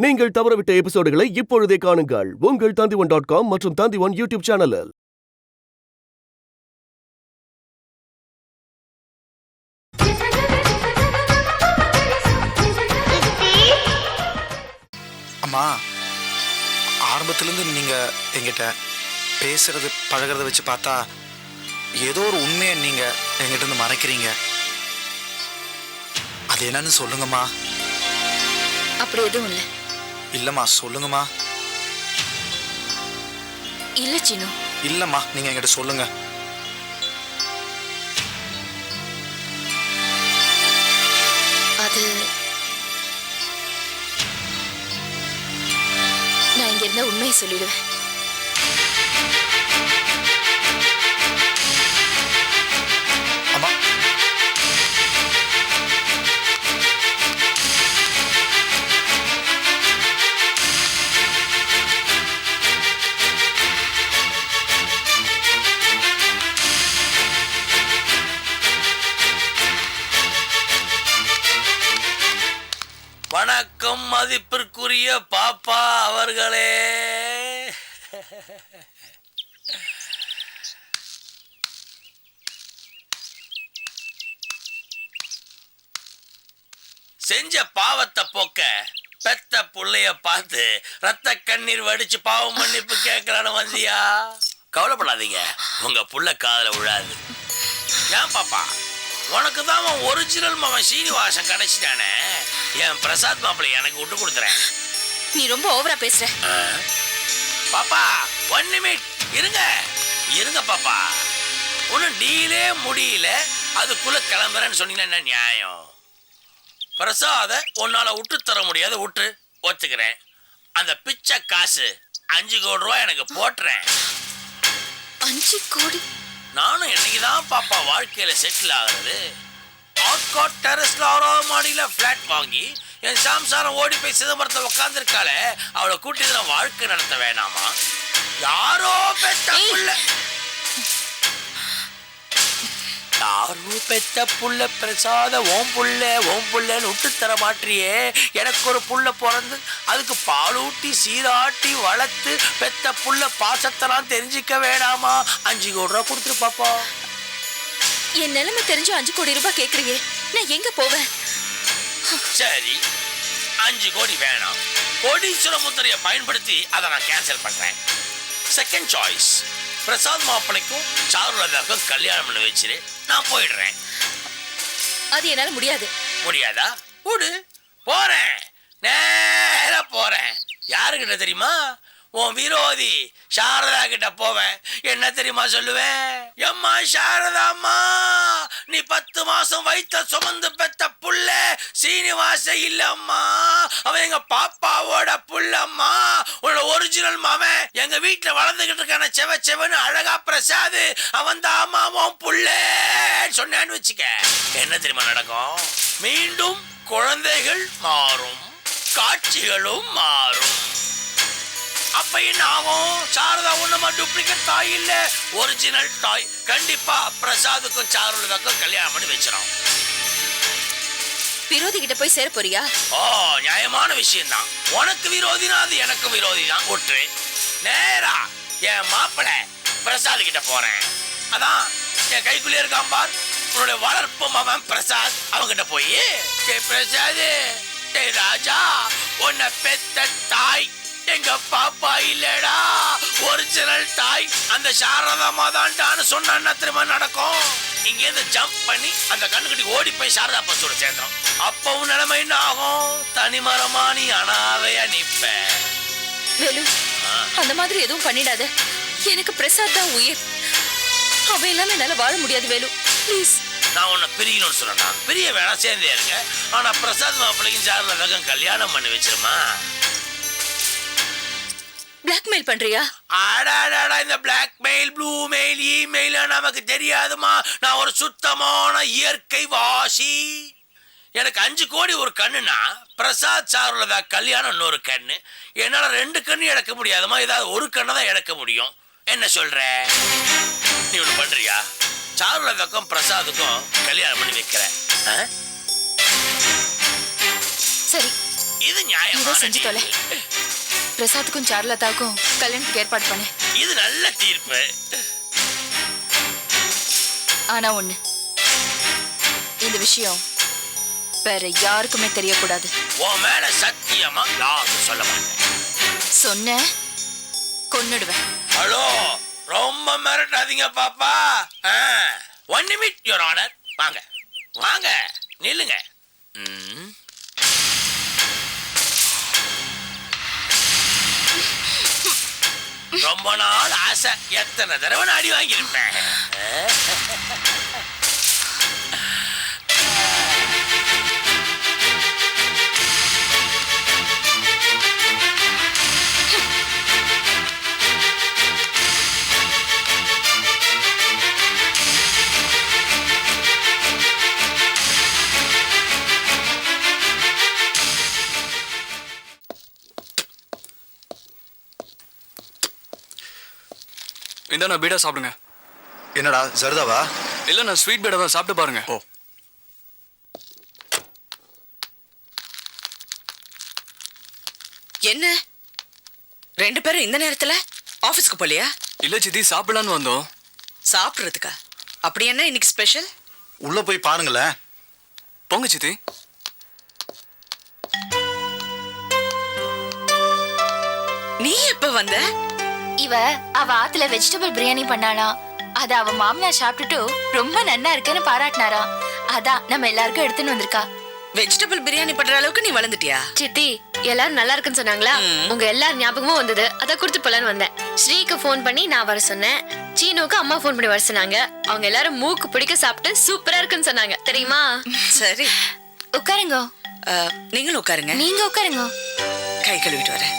நீங்கள் தவறவிட்ட எபிசோடுகளை இப்பொழுதே காணுங்கள் உங்கள் Tandivan.com மற்றும் Tandivan யூடியூப் சேனலில். அம்மா, ஆரம்பத்திலேருந்து நீங்கள் எங்கிட்ட பேசுறது பழகிறத வச்சு பார்த்தா ஏதோ ஒரு உண்மையை நீங்கள் எங்கிட்ட இருந்து மறைக்கிறீங்க. அது என்னன்னு சொல்லுங்கம்மா. அப்படி எதுவும் இல்லை. இல்லைம்மா, சொல்லுங்கம்மா. இல்லை சீனு. இல்லைம்மா, நீங்கள் எங்கிட்ட சொல்லுங்க. அது நான் இங்க இருந்த உண்மையை சொல்லிடுவேன். அம்மா, வணக்கம் மதிப்பிற்குரிய பாப்பா அவர்களே. செஞ்ச பாவத்தை போக்க பெத்த புள்ளைய பார்த்து ரத்த கண்ணீர் வடிச்சு பாவம் மன்னிப்பு கேட்கறான்னு வந்தியா? கவலைப்படாதீங்க, உங்க புள்ள காதுல விழாது. ஏன் பாப்பா, உனக்கு தான் ஒரிஜினல் மாமன் சீனிவாசன் கிடைச்சிட்டானே, என் பிரசாத் மாப்பிள்ளை எனக்கு விட்டு கொடுத்துறேன். நீ ரொம்ப ஓவரா பேசுற. பாப்பா 1 நிமிட் இருங்க இருங்க பாப்பா, ஒன்னும் டீலே முடியல, அதுக்குள்ள கிளம்புறேன்னு சொன்னீங்கன்னா என்ன நியாயம்? பிரசாத உன்னால விட்டு தர முடியாது, விட்டு ஒத்துக்கிறேன். அந்த பிச்சை காசு 5 கோடி ரூபாய் எனக்கு போட்டுறேன். 5 கோடி? நானும் என்னைக்குதான் பாப்பா வாழ்க்கையில செட்டில் ஆகுறது? ஆட்காட் டெரஸ்ல 6வது மாடியில பிளாட் வாங்கி என் சாம்சாரம் ஓடி போய் சிதம்பரத்தை உட்காந்துருக்காளே, அவளை கூட்டிட்டு நான் வாழ்க்கை நடத்த வேணாமா? யாரோ பெத்த புள்ள, யாரோ பெத்த புள்ள பிரசாத ஓம் புள்ளன்னு விட்டு தர மாட்டியே. எனக்கு ஒரு புள்ள பிறந்து அதுக்கு பாலூட்டி சீராட்டி வளர்த்து பெத்த புள்ள பாசத்தெல்லாம் தெரிஞ்சிக்க வேணாமா? 5 கோடி ரூபா கொடுத்துரு பாப்பா. என் நிலைமை தெரிஞ்சு 5 கோடி ரூபாய் கேக்குறீங்க, நான் எங்க போவேன்? சரி, 5 கோடி வேணாம், கோடீஸ்வர முத்திரையை பயன்படுத்தி அதை நான் கேன்சல் பண்றேன். செகண்ட் சாய்ஸ், பிரசாத் மாப்பிளைக்கும் சாருலதாக்கும் கல்யாணம் பண்ணி வச்சிரு, நான் போயிடுறேன். அது என்னால முடியாது. முடியாதா? விடு, போறேன், நேரா போறேன். யாருக்கிட்ட தெரியுமா? உன் விரோதி சாரதா கிட்ட போவேன். என்ன தெரியுமா சொல்லுவேன்? எம்மா சாரதாம்மா, நீ 10 மாசம் வயிற்ற சுமந்து பெத்த புள்ள சீனிவாச இல்லம்மா, அவன் எங்க பாப்பாவோட புள்ளம்மா. உன்னோட ஒரிஜினல் மாமன் எங்க வீட்டுல வளர்ந்துகிட்டு இருக்கான செவன்னு அழகா பிரசாது, அவன் தான் அம்மாவும் புள்ள சொன்னேன்னு வச்சுக்க. என்ன தெரியுமா நடக்கும்? மீண்டும் குழந்தைகள் மாறும், காட்சிகளும் மாறும். அப்ப என்ன ஆகும்? சாரதா ஒண்ணுமா டூப்ளிகேட் தாய் இல்ல, ஒரிஜினல் தாய். கண்டிப்பா பிரசாதுக்கும் சாருலதாக்கும் கல்யாணம் பண்ணி வச்சிடும். விரோதி கிட்ட போய் சேர போறியா? ஓ, நியாயமான விஷயம் தான். உனக்கு விரோதினா அது எனக்கு விரோதி தான். விட்டு நேரா என் மாப்பிள்ள பிரசாத் கிட்ட போறேன். அதான் என் கைக்குள்ளே இருக்கான் பார், உன்னோட வளர்ப்பு மகன் பிரசாத். அவங்கிட்ட போய் பிரசாத் ராஜா, உன்னை பெத்த தாய் எங்க பாப்பா இல்லடா, ஒரிஜினல் தாய் அந்த சாரதாமா தான்டான்னு சொன்னா திரும்ப நடக்கும். இங்க இருந்து ஜம்ப் பண்ணி அந்த கண்ணுக்குட்டி ஓடி போய் சாரதா பசோட சேர்ந்தோம். அப்பவும் நிலைமை என்ன ஆகும்? தனிமரமா நீ அனாதையா நிப்ப. வேலு, அந்த மாதிரி எதுவும் பண்ணிடாத. எனக்கு பிரசாத் தான் உயிர். அவன் இல்லாம என்னால வாழ முடியாது வேலு, ப்ளீஸ். நான் உன்னை பிரியணும்னு சொன்னா பிரிய வேணா, சேர்ந்தே இருங்க. ஆனா பிரசாத் மாப்பிள்ளைக்கும் சாரதாக்கும் கல்யாணம் பண்ணி வச்சிருமா? பிளாக்மெயில் பண்றியா? ஆடாடாடா, இந்த பிளாக்மெயில் ப்ளூமெயில் இமெயில் நமக்கு தெரியாதுமா. நான் ஒரு சுத்தமான இயற்கை வாசி. எனக்கு 5 கோடி ஒரு கண்ணுனா பிரசாத் சாருலதா கல்யாணம் இன்னொரு கண்ணு. என்னால 2 கண்ணு இழக்க முடியாதுமா, ஏதாவது ஒரு கண்ணை தான் இழக்க முடியும். என்ன சொல்ற? நீ ஒண்ணு பண்றியா? சாருலதாக்கும் பிரசாதுக்கும் கல்யாணம் பண்ணி வைக்கிற. சரி, இது இதை நியாயமான செஞ்சு தொலை. தீர்ப்பு. பிரசாத்துக்கும் சாருலதாவுக்கும் கல்யாணத்துக்கு ஏற்பாடு பண்ணு. இது நல்ல தீர்ப்பு. ஆனா ஒண்ணு, இந்த விஷயம் வேற யாருக்குமே தெரியக்கூடாது. உன் மேல சத்தியமா யாரும் சொல்ல மாட்டேன். சொன்ன கொன்னுடுவேன். ஹலோ, ரொம்ப மிரட்டாதீங்க பாப்பா. 1 நிமிட் யுவர் ஆனர். வாங்க வாங்க நில்லுங்க. ரொம்ப நாள் ஆசை, எத்தனை தடவை நான் அடி வாங்கியிருப்பேன். இந்த நான் பீடா சாப்பிடுங்க. என்னடா ஜர்தாவா? இல்ல நான் ஸ்வீட் பீடா தான், சாப்பிட்டு பாருங்க. ஓ. என்ன 2 பேரும் இந்த நேரத்துல ஆபீஸ்க்கு போலியா? இல்ல சித்தி, சாப்பிடலான்னு வந்தோம். சாப்பிடுறதுக்கா? அப்படி என்ன இன்னைக்கு ஸ்பெஷல்? உள்ள போய் பாருங்களேன். போங்க சித்தி. நீ எப்ப வந்த? இவ அவ ஆத்துல வெஜிடபிள் பிரியாணி பண்ணானா, அத அவ மாமனார் சாப்பிட்டுட்டு ரொம்ப நன்னா இருக்குன்னு பாராட்டினாரா. அதான் நம்ம எல்லாருக்கும் எடுத்துன்னு வந்திருக்கா. வெஜிடபிள் பிரியாணி பண்ற அளவுக்கு நீ வளர்ந்துட்டியா? சித்தி எல்லாரும் நல்லா இருக்குன்னு சொன்னாங்களா, உங்க எல்லாரும் ஞாபகமும் வந்தது. அத கொடுத்து போலான்னு வந்தேன். ஸ்ரீக்கு ஃபோன் பண்ணி நான் வர சொன்னேன். சீனுக்கு அம்மா ஃபோன் பண்ணி வர சொன்னாங்க. அவங்க எல்லாரும் மூக்கு பிடிக்க சாப்பிட்டு சூப்பரா இருக்குன்னு சொன்னாங்க தெரியுமா? சரி, உட்காருங்க. நீங்களும் உட்காருங்க. நீங்க உட்காருங்க. கை கழுவிட்டு வரேன்.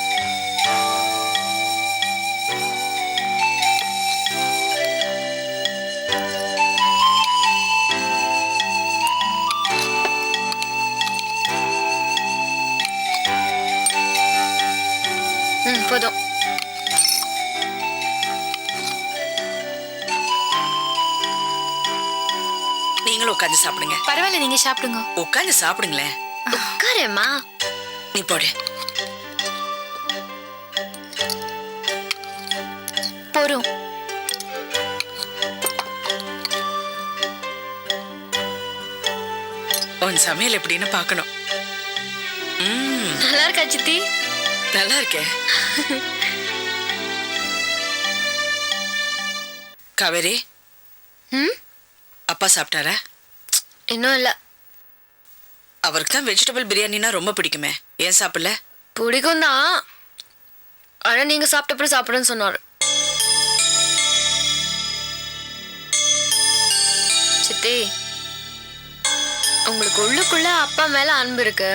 போதும். நீங்களும் உட்கார்ந்து சாப்பிடுங்க. பரவாயில்ல, நீங்க சாப்பிடுங்க. உட்கார்ந்து சாப்பிடுங்களேன். உட்காரேம்மா. நீ போடு. போறோம். உன் சமையல் எப்படின்னு பார்க்கணும். நல்லா இருக்கா சித்தி? நல்லா இருக்கே. காவேரி, அப்பா சாப்பிட்டாரா? இன்னும் இல்ல. அவருக்கு தான் வெஜிடபிள் பிரியாணினா ரொம்ப பிடிக்குமே, ஏன் சாப்பிடல? பிடிக்கும் தான், ஆனா நீங்க சாப்பிட்டப்பறம் சாப்பிடுன்னு சொன்னாரு. சித்தி, உங்களுக்கு உள்ளுக்குள்ள அப்பா மேல அன்பு இருக்கு,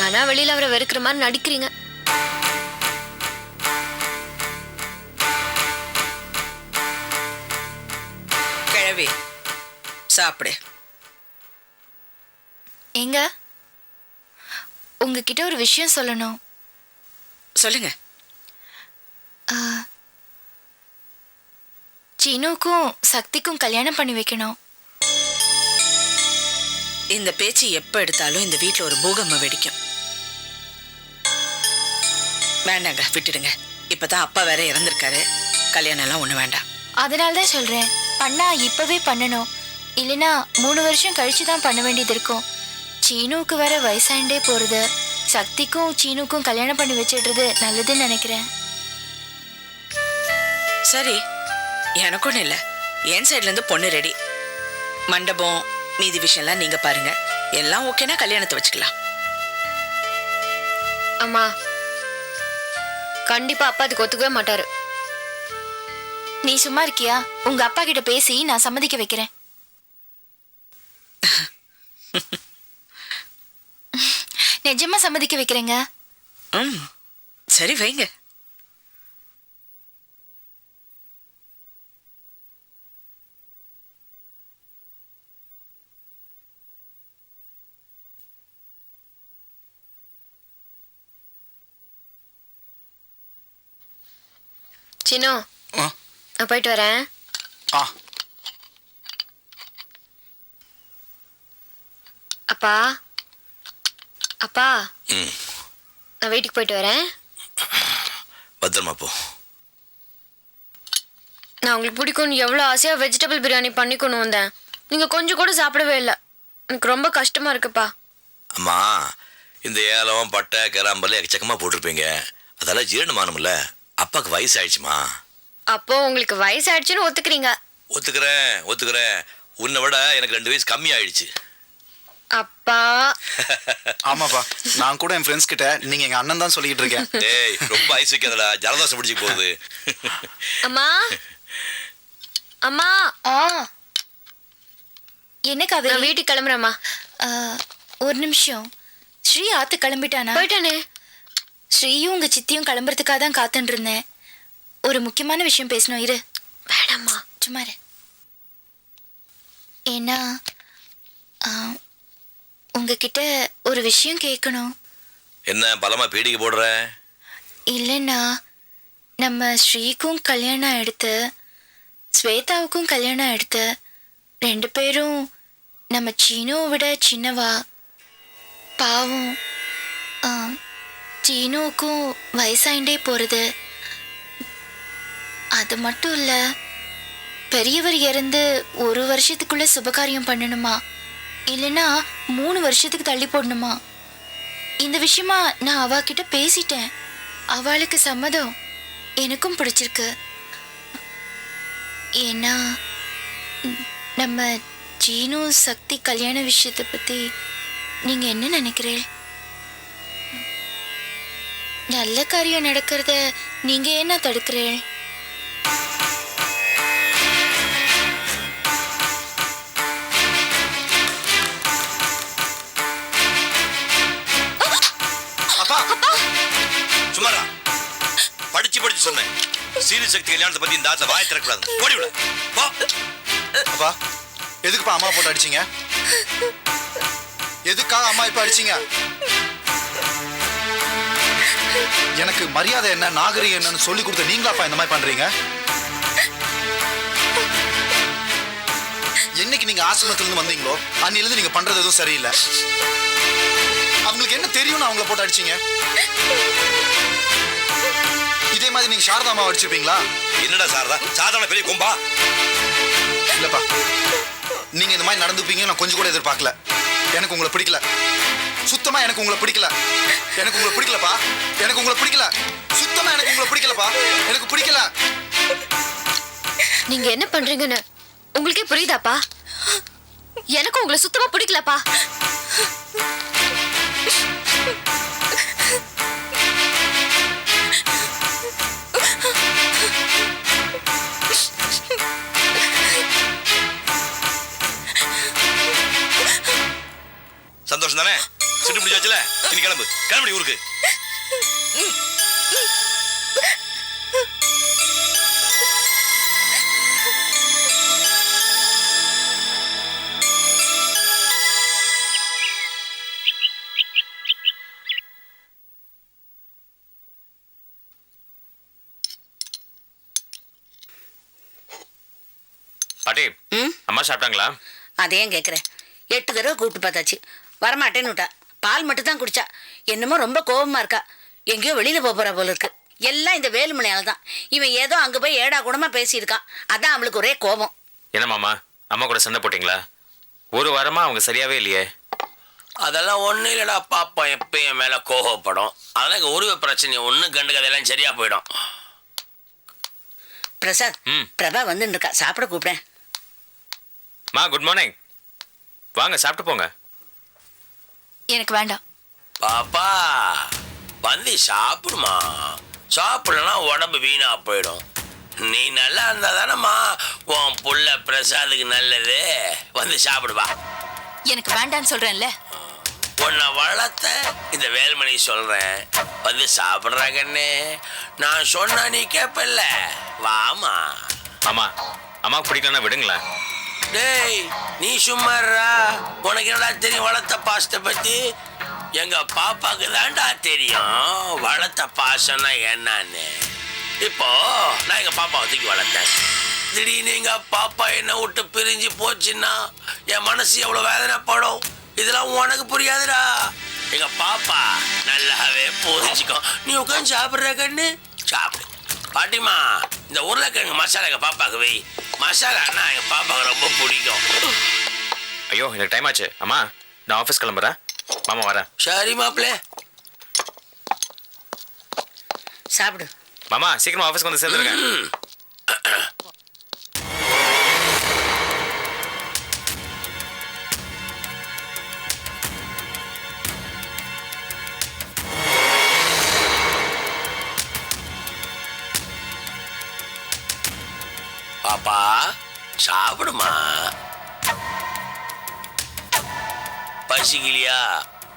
ஆனா வெளியில அவரை வெறுக்கிற மாதிரி நடிக்கிறீங்க. கிழவி, சாப்பிடு. எங்க உங்ககிட்ட ஒரு விஷயம் சொல்லணும். சொல்லுங்க. சீனுக்கும் சக்திக்கும் கல்யாணம் பண்ணி வைக்கணும். இந்த பேச்சு எப்ப எடுத்தாலும் இந்த வீட்டுல ஒரு பூகம்பம் வெடிக்கும். வேண்டாங்க, விட்டுடுங்க. இப்பதான் அப்பா வேற இறந்திருக்காரு. கல்யாணம் எல்லாம் ஒண்ணு வேண்டாம். அதனால்தான் சொல்றேன், பண்ணா இப்பவே பண்ணணும். இல்லைன்னா 3 வருஷம் கழிச்சு தான் பண்ண வேண்டியது இருக்கும். சீனுக்கு வேற வயசாண்டே போறது. சக்திக்கும் சீனுக்கும் கல்யாணம் பண்ணி வச்சிடுறது நல்லதுன்னு நினைக்கிறேன். சரி, எனக்கு ஒன்றும் இல்லை. என் சைட்ல இருந்து பொண்ணு ரெடி. மண்டபம் மீதி விஷயம்லாம் நீங்க பாருங்க. எல்லாம் ஓகேனா கல்யாணத்தை வச்சுக்கலாம். அம்மா, கண்டிப்பா அப்பா அதுக்கு ஒத்துக்கவே மாட்டாரு. நீ சும்மா இருக்கியா? உங்க அப்பா கிட்ட பேசி நான் சம்மதிக்க வைக்கிறேன். நிஜமா சம்மதிக்க வைக்கிறேங்க. சரி, வைங்க. சின்னோ, நான் போயிட்டு வரேன். அப்பா, அப்பா ம் நான் வீட்டுக்கு போயிட்டு வரேன். பத்திரமா போ. நான் உங்களுக்கு பிடிக்கும்னு எவ்வளோ ஆசையாக வெஜிடபிள் பிரியாணி பண்ணி கொண்டு வந்தேன். நீங்கள் கொஞ்சம் கூட சாப்பிடவே இல்லை. எனக்கு ரொம்ப கஷ்டமாக இருக்குப்பா. அம்மா, இந்த ஏலம் பட்டை கிராம்பெல்லாம் எக்கச்சக்கமாக போட்டிருப்பீங்க. அதெல்லாம் ஜீரணமானும்ல. அப்பாவுக்கு வயசு ஆயிடுச்சுமா. அப்போ உங்களுக்கு வயசாயிடுச்சுன்னு ஒத்துக்கிறீங்க. ஒத்துக்கிறேன். உன்னை விட எனக்கு 2 வயசு கம்மி ஆயிடுச்சு. அப்பா ஆமாப்பா, நான் கூட என் ஃப்ரெண்ட்ஸ் கிட்ட நீங்க எங்க அண்ணன் தான் சொல்லிக்கிட்டு இருக்கேன். டேய், ரொம்ப ஐஸ் வைக்காதடா, ஜலதோஷம் பிடிச்சி போகுது. அம்மா அம்மா ஆ என்ன காவேரி? நான் வீட்டுக்கு கிளம்புறேம்மா. ஒரு நிமிஷம். ஸ்ரீ ஆத்து கிளம்பிட்டானா? போயிட்டானே. ஸ்ரீயும் உங்க சித்தியும் கிளம்புறதுக்காக தான் காத்துட்டு இருந்தேன். ஒரு முக்கியமான விஷயம் பேசணும். இரு. வேணாம்மா. சும்மா இரு. ஏன்னா உங்ககிட்ட ஒரு விஷயம் கேட்கணும். என்ன பலமா பீடிக்கு போடுற? இல்லைண்ணா, நம்ம ஸ்ரீக்கும் கல்யாணம் எடுத்து ஸ்வேதாவுக்கும் கல்யாணம் எடுத்து 2 பேரும் நம்ம சீனுவை விட சின்னவா. பாவம், சீனுவுக்கும் வயசாயிண்டே போகிறது. அது மட்டும் இல்லை, பெரியவர் இறந்து 1 வருஷத்துக்குள்ள சுபகாரியம் பண்ணணுமா, இல்லைன்னா 3 வருஷத்துக்கு தள்ளி போடணுமா. இந்த விஷயமா நான் அவகிட்ட பேசிட்டேன். அவளுக்கு சம்மதம். எனக்கும் பிடிச்சிருக்கு. ஏன்னா நம்ம சீனு சக்தி கல்யாண விஷயத்தை பற்றி நீங்கள் என்ன நினைக்கிறீர்கள்? நல்ல காரியம் நடக்கிறத நீங்கள் என்ன தடுக்கிறீர்கள்? சும்மாரா, படிச்சு சொன்னேன். சீனு சக்தி கல்யாணத்தை பத்தி இந்த ஆத்த வாய் திறக்கூடாது. ஓடி விட போ. அப்பா, எதுக்குப்பா அம்மா போட்டு அடிச்சீங்க? எதுக்காக அம்மா இப்ப அடிச்சீங்க? எனக்கு மரியாதை என்ன, நாகரிகம் என்னன்னு சொல்லி கொடுத்த நீங்களாப்பா இந்த மாதிரி பண்றீங்க? என்னைக்கு நீங்க ஆசிரமத்துல இருந்து வந்தீங்களோ அன்னிலிருந்து நீங்க பண்றது எதுவும் சரியில்லை. அவங்களுக்கு என்ன தெரியும்னு அவங்கள போட்டு அடிச்சீங்க? இதே மாதிரி நீங்க சாரதா அம்மா அடிச்சிருப்பீங்களா? என்னடா சாரதா பெரிய கும்பா? இல்லப்பா, நீங்க இந்த மாதிரி நடந்துப்பீங்க நான் கொஞ்சம் கூட எதிர்பார்க்கல. எனக்கு உங்களை பிடிக்கல. சுத்தமா எனக்கு உங்களை பிடிக்கல. எனக்கு உங்களை பிடிக்கலப்பா. எனக்கு உங்களை பிடிக்கல. சுத்தமா எனக்கு உங்களை பிடிக்கலப்பா. எனக்கு பிடிக்கல. நீங்க என்ன பண்றீங்கன்னு உங்களுக்கே புரியுதாப்பா? எனக்கு உங்களை சுத்தமா பிடிக்கலப்பா. சந்தோஷம் தானே? சிட்டு முடிச்சாச்சுல, இனி கிளம்புடி ஊருக்கு. பாட்டி, அம்மா சாப்பிட்டாங்களா? அதையும் கேட்குறேன். 8 தடவை கூப்பிட்டு பார்த்தாச்சு, வரமாட்டேன்னு விட்டா. பால் மட்டும் தான் குடிச்சா. என்னமோ ரொம்ப கோபமா இருக்கா. எங்கேயோ வெளியில போறா போல இருக்கு. எல்லாம் இந்த வேலுமணியால தான். இவன் ஏதோ அங்க போய் ஏடா கூடமா பேசியிருக்கான். அதான் அவளுக்கு ஒரே கோபம். என்ன மாமா, அம்மா கூட சண்டை போட்டீங்களா? 1 வாரமா அவங்க சரியாவே இல்லையே. அதெல்லாம் ஒன்றும் இல்லைடா. பாப்பா எப்பயும் என் மேலே கோபப்படும். அதெல்லாம் எங்கள் உருவ பிரச்சனை ஒன்றும் கண்டுக்கதெல்லாம் சரியா போயிடும். பிரசாத், பிரபா வந்துன்னு இருக்கா, சாப்பிட கூப்பிட்டேன். மா, குட் மார்னிங். வாங்க சாப்பிட்டு போங்க. எனக்கு வேண்டாம். பாப்பா வந்து சாப்பிடுமா. சாப்பிடலன்னா உடம்பு வீணா போயிடும். நீ நல்லா இருந்தா தானம்மா உன் புள்ள பிரசாதுக்கு நல்லது. வந்து சாப்பிடுவா. எனக்கு வேண்டான்னு சொல்றேன்ல. உன்னை வளர்த்த இந்த வேல்மணி சொல்றேன், வந்து சாப்பிட்றா கண்ணு. நான் சொன்னா நீ கேப்பல்ல. வாமா. ஆமா, அம்மாவுக்கு பிடிக்கலன்னா விடுங்களேன். டேய், நீ சும்மாறா. உனக்கு என்னடா தெரியும் வளர்த்த பாசத்தை பத்தி? எங்க பாப்பாக்கு தான்டா தெரியும் வளர்த்த பாசம்னா என்னன்னு. இப்போ நான் எங்க பாப்பாவை தூக்கி வளர்த்தேன். திடீர்னு எங்க பாப்பா என்ன விட்டு பிரிஞ்சு போச்சுன்னா என் மனசு எவ்வளவு வேதனைப்படும். இதெல்லாம் உனக்கு புரியாதுடா. எங்க பாப்பா நல்லாவே போதிச்சுக்கோ. நீ உட்காந்து சாப்பிட்ற கண்ணு சாப்பிடு. பாட்டிமா இந்த உருளைக்கிழங்கு மசாலா எங்க பாப்பாக்கு வை. மசாலான்னா எங்க பாப்பாவுக்கு ரொம்ப பிடிக்கும். ஐயோ எனக்கு டைம் ஆச்சு. அம்மா நான் ஆஃபீஸ் கிளம்புறேன். மாமா வரேன். சரி மாப்பிள்ள. சாப்பிடு. மாமா சீக்கிரமா ஆஃபீஸ்க்கு வந்து சேர்ந்துருக்கேன். பாப்பா சாப்பிடுமா. பசிக்கலையா?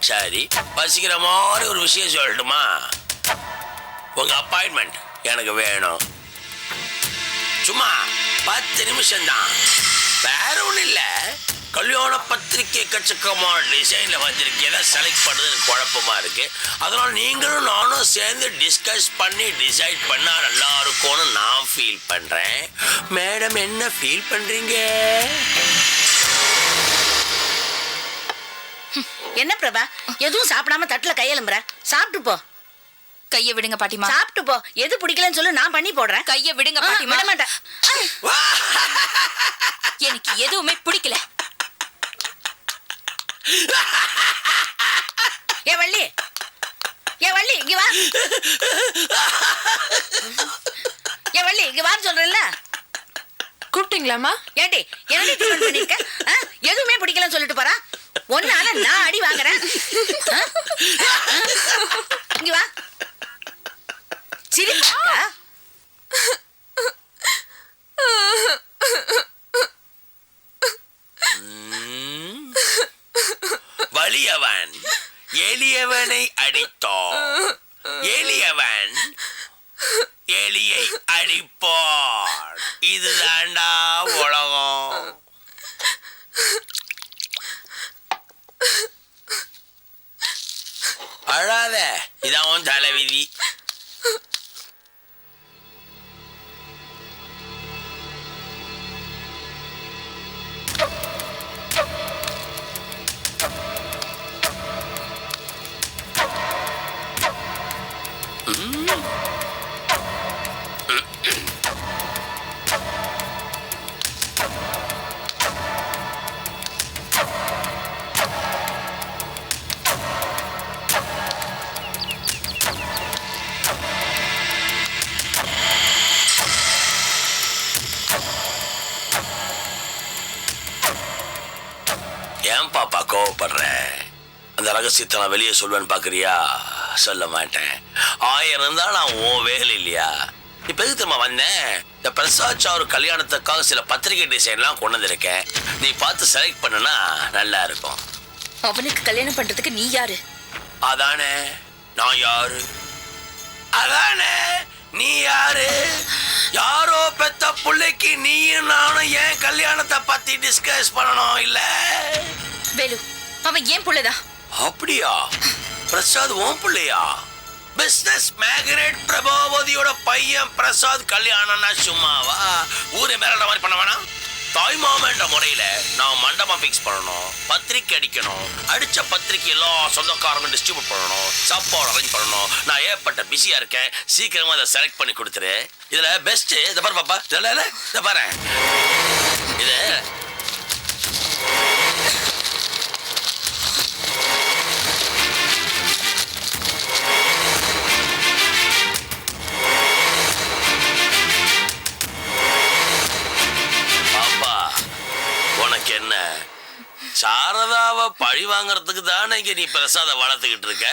சரி, பசிக்கிற மாதிரி ஒரு விஷயம் சொல்லட்டுமா? உங்க அப்பாயின்மெண்ட் எனக்கு வேணும். சும்மா 10 நிமிஷம் தான், வேற ஒன்றும் இல்லை. கல்யாண பத்திரிக்கை எக்கச்சக்கமான டிசைனில் வந்திருக்கு. எதை செலக்ட் பண்ணுறது குழப்பமா இருக்கு. அதனால நீங்களும் நானும் சேர்ந்து டிஸ்கஸ் பண்ணி டிசைட் பண்ணா நல்லா இருக்கும்னு நான் ஃபீல் பண்றேன். மேடம் என்ன ஃபீல் பண்றீங்க? என்ன பிரபா எதுவும் சாப்பிடாம தட்டுல கையெழும்புற? சாப்பிட்டு போ. கைய விடுங்க பாட்டிமா. சாப்பிட்டு போ. எது பிடிக்கலன்னு சொல்லு, நான் பண்ணி போடுறேன். கைய விடுங்க பாட்டிமா. விட மாட்டேன். எனக்கு எதுவுமே பிடிக்கல. ஏ வள்ளி, ஏ வள்ளி இங்க வா. ஏ வள்ளி இங்க வா சொல்றேன்ல. கூப்பிட்டீங்களாமா? ஏண்டி என்னடி டிஃபன் பண்ணிருக்க? எதுவுமே பிடிக்கலன்னு சொல்லிட்டு போறா. ஒன்னால நான் அடி வாங்குறேன். இங்க வா. சிரிப்பா? வலியவன் எளியவனை அடித்தான், எளியவன் எலியை அடிப்பான். இதுதாண்டா உலகம். அழாத, இதான் உன் தலைவிதி. ஏன் பாப்பா கோவப்படுற? அந்த ரகசியத்தை நான் வெளியே சொல்வேன்னு பாக்குறியா? சொல்ல மாட்டேன். 1000 இருந்தா நான் உன் வேலை இல்லையா? இப்ப எதுக்கு தெரியுமா வந்தேன்? இந்த பிரசாத் சாரு கல்யாணத்துக்காக சில பத்திரிகை டிசைன்லாம் கொண்டு வந்திருக்கேன். நீ பார்த்து செலக்ட் பண்ணுனா நல்லா இருக்கும். அவனுக்கு கல்யாணம் பண்றதுக்கு நீ யாரு? அதானே நான் யாரு? அதானே நீ யாரு? யாரோ பெத்த பிள்ளைக்கு நீயும் நானும் ஏன் கல்யாணத்தை பத்தி டிஸ்கஸ் பண்ணணும் இல்ல? வேலு அவன் ஏன் புள்ளதா? அப்படியா? பிரசாத் உன் பிள்ளையா? பிசினஸ் மேக்னேட் பிரபாவதியோட பையன் பிரசாத் கல்யாணம்னா சும்மாவா? ஊரே மிரட்ட மாதிரி பண்ண வேணாம். தாய்மாமன்ற முறையில நான் மண்டபம் ஃபிக்ஸ் பண்ணணும், பத்திரிக்கை அடிக்கணும், அடிச்ச பத்திரிக்கை எல்லா சொந்தக்காரங்க டிஸ்ட்ரிபியூட் பண்ணணும், சாப்பாடு அரேஞ்ச் பண்ணணும். நான் ஏற்பட்ட பிஸியா இருக்கேன். சீக்கிரமா அதை செலக்ட் பண்ணி கொடுத்துரு. இதுல பெஸ்ட் இதை பாரு பாப்பா. இதை பாரு. இது என்ன, சாரதாவை பழி வாங்கறதுக்கு தானே இங்க நீ பிரசாத வளர்த்துக்கிட்டு இருக்க?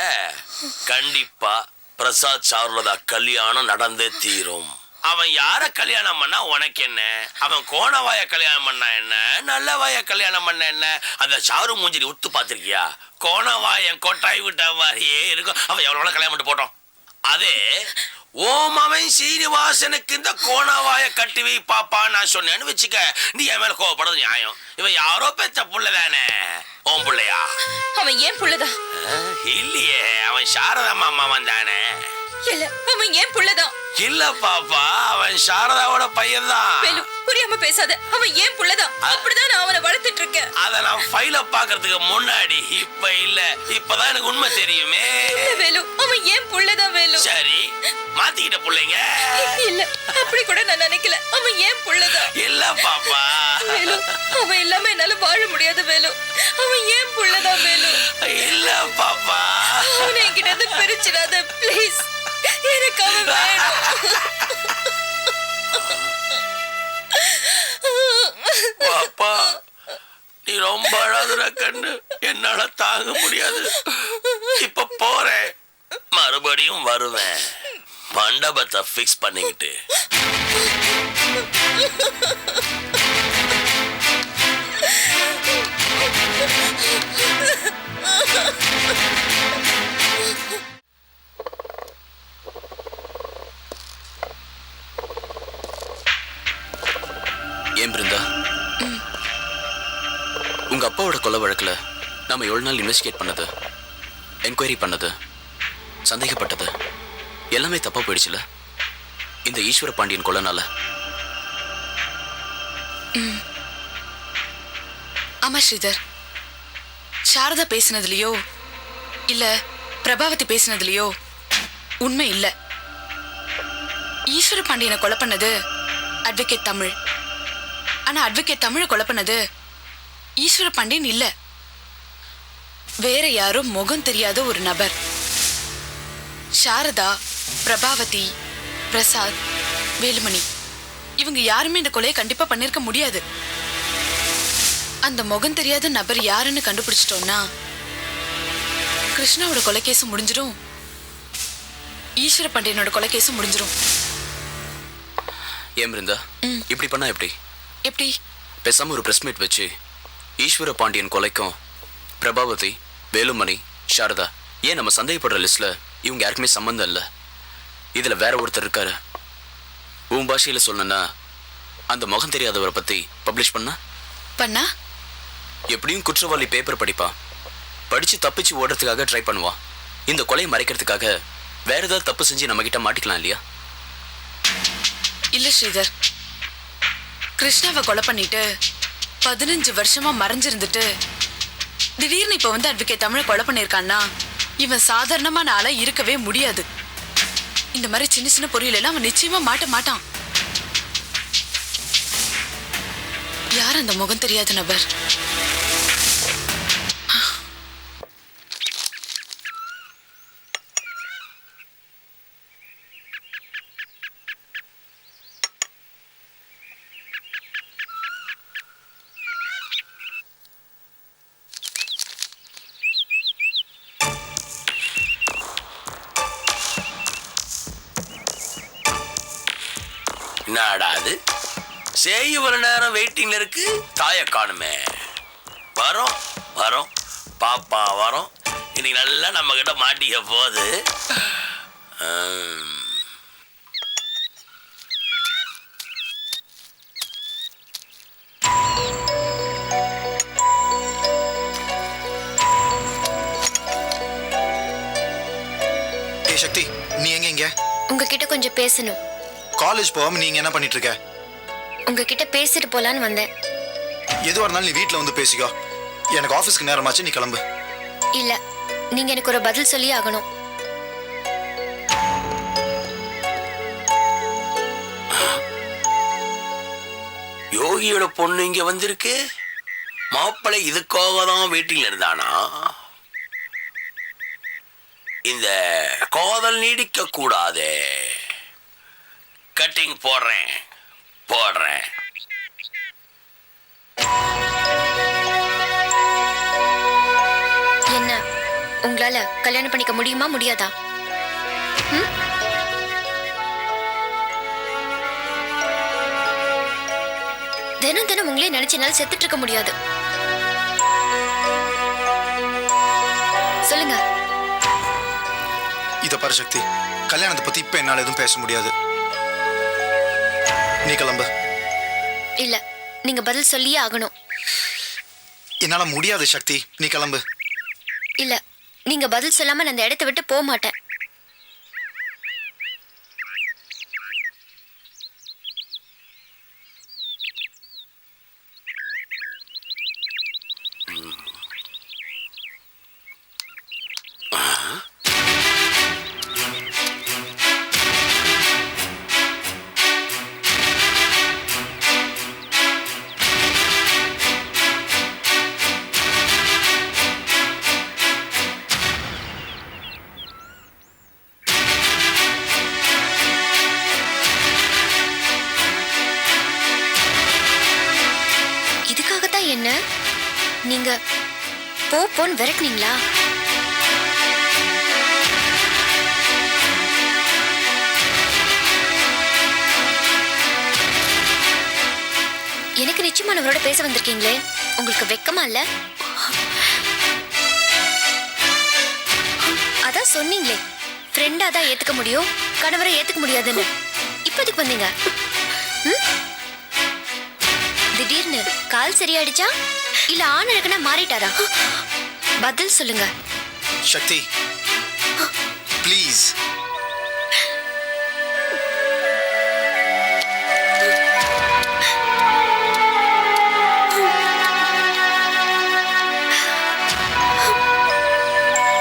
கண்டிப்பா பிரசாத் சாருலதா கல்யாணம் நடந்தே தீரும். அவன் யார கல்யாணம் பண்ணா உனக்கு என்ன? அவன் கோணவாய கல்யாணம் பண்ணா என்ன, நல்லவாய கல்யாணம் பண்ண என்ன? அந்த சாரு மூஞ்சி உத்து பாத்திருக்கியா? கோணவாயன் கொட்டாய் விட்ட மாதிரியே இருக்கும். அவன் எவ்வளவு கல்யாணம் பண்ணிட்டு போட்டோம். அதே ஓம் அவன் சீனிவாசனுக்கு இந்த கோணவாய கட்டி வை பாப்பா நான் சொன்னேன்னு வச்சுக்க, நீ என் மேல கோவப்படுறது நியாயம். இவன் யாரோ பெத்த புள்ள தானே. ஓம் புள்ளையா? அவன் ஏன் புள்ளதா? இல்லையே, அவன் சாரதா மாமா வந்தானே. இல்ல அவன் ஏன் புள்ளதான். இல்ல பாப்பா, அவன் சாரதாவோட பையன்தான். வேலு புரியாம பேசாத. அவன் ஏன் புள்ளதான். அப்படிதான் நான் அவனை வளர்த்துட்டு இருக்கேன். அத நான் ஃபைல பாக்குறதுக்கு முன்னாடி, இப்ப இல்ல, இப்பதான் எனக்கு உண்மை தெரியுமே. இல்ல வேலு, அவன் ஏன் புள்ளதான் வேலு. சரி, மாத்திக்கிட்ட புள்ளைங்க. இல்ல, அப்படி கூட நான் நினைக்கல. அவன் ஏன் புள்ளதான். இல்ல பாப்பா, வேலு, அவன் இல்லாம என்னால வாழ முடியாது வேலு. அவன் ஏன் புள்ளதான் வேலு. இல்ல பாப்பா. அவனை என்கிட்ட இருந்து பிரிச்சிடாத ப்ளீஸ். எனக்கு அவன் வேணும். பாப்பா, நீ ரொம்ப அழாதுற கண்ணு, என்னால தாங்க முடியாது. இப்ப போறேன், மறுபடியும் வருவேன். மண்டபத்தை ஃபிக்ஸ் பண்ணிக்கிட்டு. ஏன் பிருந்தா, உங்க அப்பாவோட கொலை வழக்குல நாம எவ்வளவு நாள் இன்வெஸ்டிகேட் பண்ணது, என்கொயரி பண்ணது, சந்தேகப்பட்டது எல்லாமே தப்பா போயிடுச்சுல இந்த ஈஸ்வர பாண்டியன் கொலைனால? ஆமா ஸ்ரீதர், சாரதா பேசினதுலயோ இல்ல பிரபாவதி பேசினதுலயோ உண்மை இல்ல. ஈஸ்வர பாண்டியனை கொலை பண்ணது அட்வொகேட் தமிழ். ஆனா அட்வொகேட் தமிழை கொலை பண்ணது ஈஸ்வர பாண்டியன் இல்ல, வேற யாரோ முகம் தெரியாத ஒரு நபர். சாரதா, பிரபாவதி, பிரசாத், வேலுமணி இவங்க யாருமே இந்த கொலையை கண்டிப்பா பண்ணிருக்க முடியாது. அந்த முகம் தெரியாத நபர் யாருன்னு கண்டுபிடிச்சிட்டோம்னா கிருஷ்ணாவோட கொலைகேசம் முடிஞ்சிடும், ஈஸ்வர பாண்டியனோட கொலைகேசம் முடிஞ்சிடும். ஏன் பிருந்தா, இப்படி பண்ணா எப்படி? எப்படி? பேசாம ஒரு பிரஸ் மீட் வச்சு ஈஸ்வர பாண்டியன் கொலைக்கும் பிரபாவதி, வேலுமணி, சாரதா, ஏன் நம்ம சந்தேகப்படுற லிஸ்ட்ல இவங்க யாருக்குமே சம்பந்தம் இல்லை, இதுல வேற ஒருத்தர் இருக்காரு. உன் பாஷையில சொல்லணும்னா அந்த முகம் தெரியாதவரை பத்தி பப்ளிஷ் பண்ணா எப்படியும் குற்றவாளி பேப்பர் படிப்பான், படிச்சு தப்பிச்சு ஓடுறதுக்காக ட்ரை பண்ணுவான். இந்த கொலையை மறைக்கிறதுக்காக வேற ஏதாவது தப்பு செஞ்சு நம்ம கிட்ட மாட்டிக்கலாம் இல்லையா? இல்ல ஸ்ரீதர், கிருஷ்ணாவை கொலை பண்ணிட்டு 15 வருஷமா மறைஞ்சிருந்துட்டு திடீர்னு இப்ப வந்து அட்வொகேட் தமிழை கொலை பண்ணிருக்கான்னா இவன் சாதாரணமான ஆளா இருக்கவே முடியாது. இந்த மாதிரி சின்ன சின்ன பொரியல் எல்லாம் அவன் நிச்சயமா மாட்ட மாட்டான். யார் அந்த முகம் தெரியாத நபர்? நாடாது சேய் ஒரு நேரம் வெயிட்டிங்ல இருக்கு, தாய காணுமே. வரோம் வரோம் பாப்பா வரோம், இன்னைக்கு நல்லா நம்ம கிட்ட மாட்டிக்க போகுது. ஏய் சக்தி, நீ எங்க இங்க? உங்ககிட்ட கொஞ்சம் பேசணும். காலேஜ் போகாம நீங்க என்ன பண்ணிட்டு இருக்க? உங்ககிட்ட பேசிட்டு போலான்னு வந்தேன். எதுவா இருந்தாலும் நீ வீட்ல வந்து பேசிக்கோ. எனக்கு ஆபீஸ்க்கு நேரமாச்சு, நீ கிளம்பு. இல்ல, நீங்க எனக்கு ஒரு பதில் சொல்லி ஆகணும். யோகியோட பொண்ணு இங்க வந்திருக்கு. மாப்பிள்ளை இதுக்காக தான் வெயிட்டிங்ல இருந்தானா? இந்த காதல் நீடிக்க கூடாது. கட்டிங் போடுறேன். என்ன, உங்களால கல்யாணம் பண்ணிக்க முடியுமா முடியாதா? தினம் தினம் உங்களே நினைச்சு என்னால செத்துட்டு இருக்க முடியாது. சொல்லுங்க. இத பாரு சக்தி, கல்யாணத்தை பத்தி இப்ப என்னால எதுவும் பேச முடியாது. நீ கிளம்பு. இல்ல, நீங்க பதில் சொல்லியே ஆகணும். என்னால முடியாது சக்தி, நீ கிளம்பு. இல்ல, நீங்க பதில் சொல்லாம நான் இந்த இடத்தை விட்டு போக மாட்டேன். நீங்க போன்னு விரட்டுனீங்களா? எனக்கு நிச்சயமானவரோட பேச வந்திருக்கீங்களே, உங்களுக்கு வெக்கமா இல்ல? அதான் சொன்னீங்களே, ஃப்ரெண்டா தான் ஏத்துக்க முடியும், கணவரை ஏத்துக்க முடியாதுன்னு. இப்போதைக்கு வந்தீங்க. திடீர்னு கால் சரியாயிடுச்சா இல்ல ஆண் இருக்குன்னா மாறிட்டாரா? பதில் சொல்லுங்க. சக்தி ப்ளீஸ்.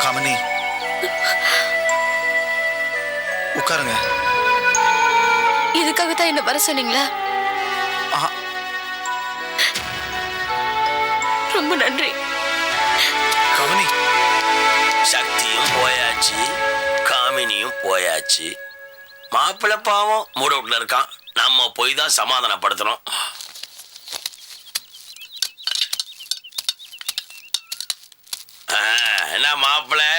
காமினி உட்காருங்க. இதுக்காக தான் என்ன வர சொன்னீங்களா? ரொம்ப நன்றி. காமினி, சக்தியும் போயாச்சு, காமினியும் போயாச்சு. மாப்பிள்ளை பாவம் மூட வீட்டுல இருக்கான். நம்ம போய் தான் சமாதானப்படுத்தணும். என்ன மாப்பிள்ளை,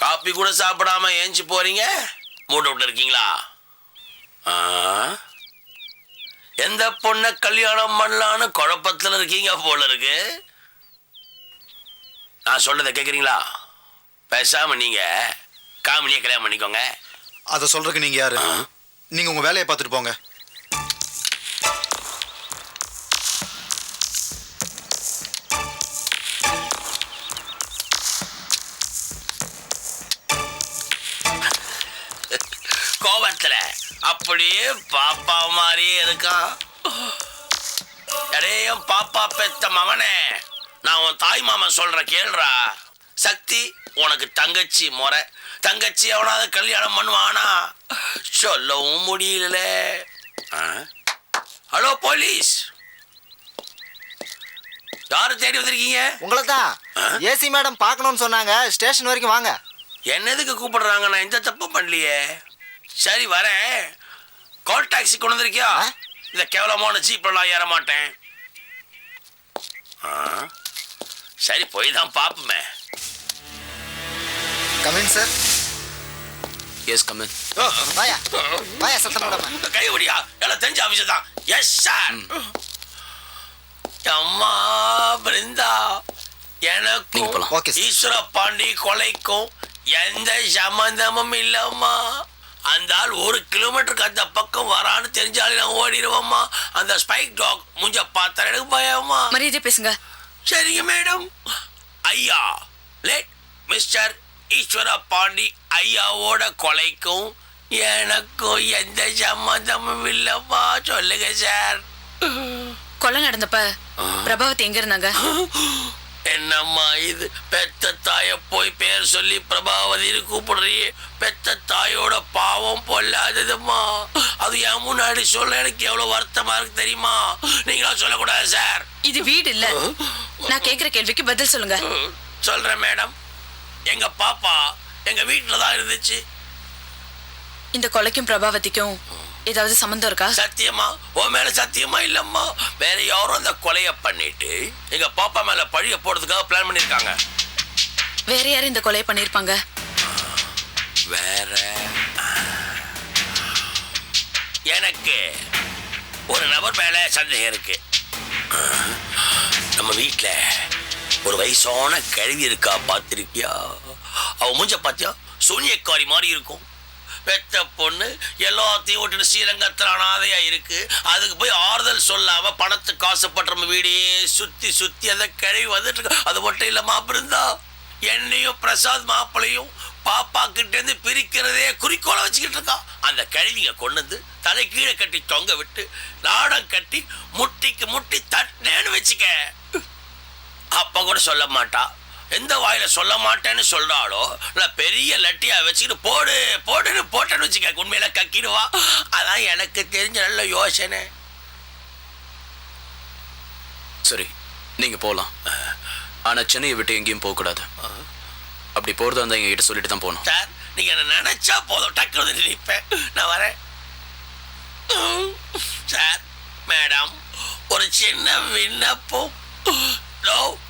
காப்பி கூட சாப்பிடாம ஏஞ்சி போறீங்க? மூட வீட்டுல இருக்கீங்களா? எந்த பொண்ணை கல்யாணம் பண்ணலான்னு குழப்பத்துல இருக்கீங்க போல இருக்கு. நான் சொல்றதை கேட்குறீங்களா? பேசாம நீங்க காமினியை கல்யாணம் பண்ணிக்கோங்க. அதை சொல்றதுக்கு நீங்க யாரு? நீங்க உங்க வேலையை பார்த்துட்டு போங்க. கோபத்துல அப்படியே பாப்பா மாதிரியே இருக்கான். என் பாப்பா பெத்த மவனே, நான் உன் தாய் மாமன் சொல்ற கேள்றா. சக்தி உனக்கு தங்கச்சி முறை. தங்கச்சி அவனாவது கல்யாணம் பண்ணுவானா? சொல்லவும் முடியல. ஹலோ போலீஸ், யாரு தேடி வந்திருக்கீங்க? உங்களை தான் ஏசி மேடம் பார்க்கணும்னு சொன்னாங்க. ஸ்டேஷன் வரைக்கும் வாங்க. என்னதுக்கு கூப்பிடுறாங்க? நான் எந்த தப்பும் பண்ணலையே. சரி வரேன். கால் டாக்ஸி கொண்டு வந்திருக்கியா? இந்த கேவலமான ஜீப்ல நான் ஏற மாட்டேன். சரி போய் தான் பாப்போமே. Come in sir. Yes come in. வாயா வாயா, சத்தம் போடாம. கை ஒடியா, எல்லாம் தெரிஞ்ச ஆபீஸ் தான். Yes sir. அம்மா பிருந்தா, எனக்கும் ஈஸ்வர பாண்டி கொலைக்கும் எந்த சம்பந்தமும் இல்லம்மா. அந்த ஆள் 1 கிலோமீட்டருக்கு அந்த பக்கம் வரான்னு தெரிஞ்சாலே நான் ஓடிடுவோம்மா. அந்த ஸ்பைக் டாக் முஞ்ச பார்த்தா எனக்கு பயமா. மரியாதை பேசுங்க. சரிங்க மேடம். ஐயா, லேட் மிஸ்டர் ஈஸ்வர பாண்டி ஐயாவோட கொலைக்கும் எனக்கும் எந்த சம்பந்தமும் இல்லம்மா. சொல்லுங்க சார். கொலை நடந்தப்ப பிரபாவதி எங்க இருந்தாங்க? என்னம்மா இது? பெத்த தாய போய் பேர் சொல்லி பிரபாவதினு கூப்பிடுறியே. பெத்த தாயோட பாவம் பொல்லாததுமா. அது என் முன்னாடி சொல்ல எனக்கு எவ்வளவு வருத்தமா இருக்கு தெரியுமா? நீங்களா சொல்லக்கூடாது சார். இது வீடு இல்ல. நான் கேக்குற கேள்விக்கு பதில் சொல்லுங்க. சொல்றேன் மேடம். எங்க பாப்பா எங்க வீட்டுல தான் இருந்துச்சு. இந்த கொலைக்கும் பிரபாவதிக்கும் ஏதாவது சம்பந்தம் இருக்கா? சத்தியமா உன் மேல சத்தியமா இல்லம்மா. வேற யாரும் அந்த கொலைய பண்ணிட்டு எங்க பாப்பா மேல பழிய போடுறதுக்காக பிளான் பண்ணிருக்காங்க. வேற யாரும் இந்த கொலையை பண்ணிருப்பாங்க? வேற எனக்கு ஒரு நபர் மேல சந்தேகம் இருக்கு. நம்ம வீட்டுல ஒரு வயசான கிழவி இருக்கா, பார்த்திருக்கியா? அவ மூஞ்ச பாத்தியா? சூனியக்காரி மாதிரி இருக்கும். பெத்த பொண்ணு எல்லாத்தையும் விட்டுட்டு ஸ்ரீரங்கத்தில் அனாதையா இருக்கு. அதுக்கு போய் ஆறுதல் சொல்லாம பணத்துக்கு காசுப்பட்டு நம்ம வீடையே சுத்தி சுத்தி அந்த கிழவி வந்துட்டு இருக்கு. அது மட்டும் இல்ல மாப்பிருந்தா, என்னையும் பிரசாத் மாப்பிளையும் பாப்பா கிட்ட இருந்து பிரிக்கிறதே குறிக்கோளை வச்சுக்கிட்டு இருக்கா. அந்த கிழவிங்க கொண்டு வந்து தலை கீழே கட்டி தொங்க விட்டு நாடம் கட்டி முட்டிக்கு முட்டி தட்டினேன்னு வச்சுக்க. அப்ப கூட சொல்ல மாட்டா. எந்த வாயில சொல்ல மாட்டேன்னு சொல்றாளோ நான் பெரிய லட்டியா வச்சுக்கிட்டு போடு போடுன்னு போட்டேன்னு வச்சுக்க, உண்மையில கக்கிடுவா. அதான் எனக்கு தெரிஞ்ச நல்ல யோசனை. சரி நீங்க போலாம். ஆனா சென்னையை விட்டு எங்கேயும் போக கூடாது. அப்படி போறதா இருந்தா எங்க கிட்ட சொல்லிட்டு தான் போகணும். சார் நீங்க என்ன நினைச்சா போதும், டக்குனு நினைப்பேன். நான் வரேன் சார். மேடம், ஒரு சின்ன விண்ணப்பம்.